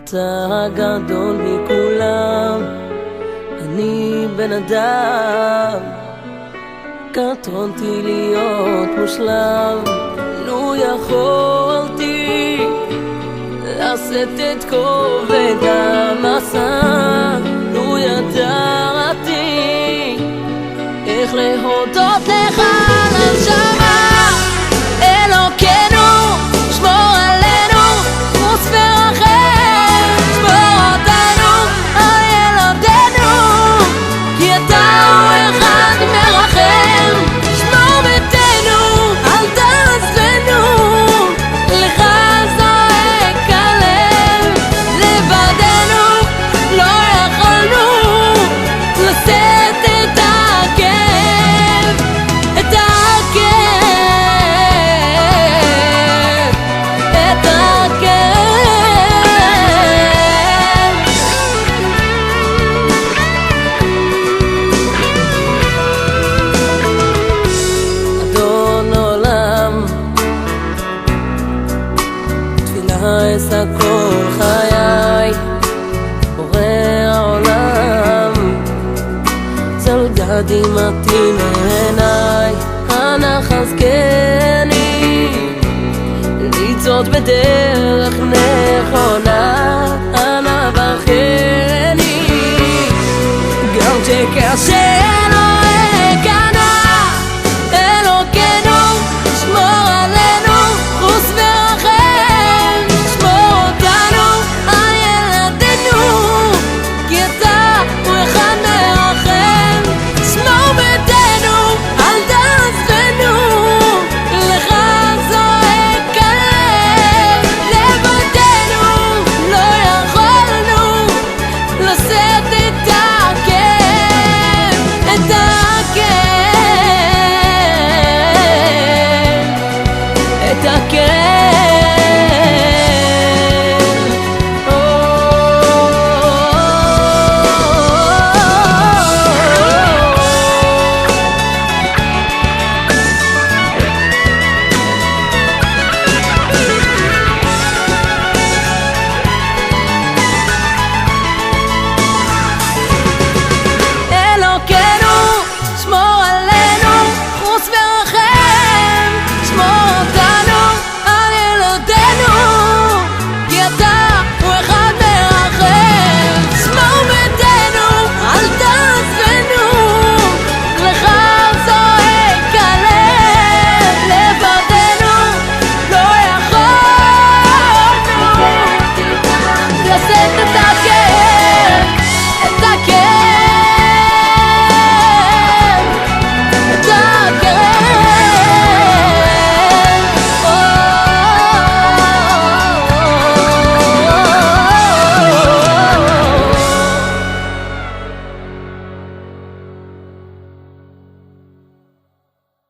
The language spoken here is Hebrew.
אתה הגדול מכולם, אני בן אדם, קטונתי להיות מושלם. לו יכולתי לשאת את כובד המשא, לו ידעתי איך להודות לך על הנשמה. אלוקינו שמור עלינו חוץ ורחם, שמור אותנו על ילדינו, כי אתה הוא אחד מרחם. שמור ביתנו אל תעזבנו, לך זועק הלב. לבדנו לא יכולנו לשאת את הכאב, את הכאב, את הכאב. אדון עולם, תפילה אשא כל חיי. בורא העולם, צל דמעתי מעיניי. אנא חזקני לצעוד בדרך נכונה, אנא ברכני גם כשקשה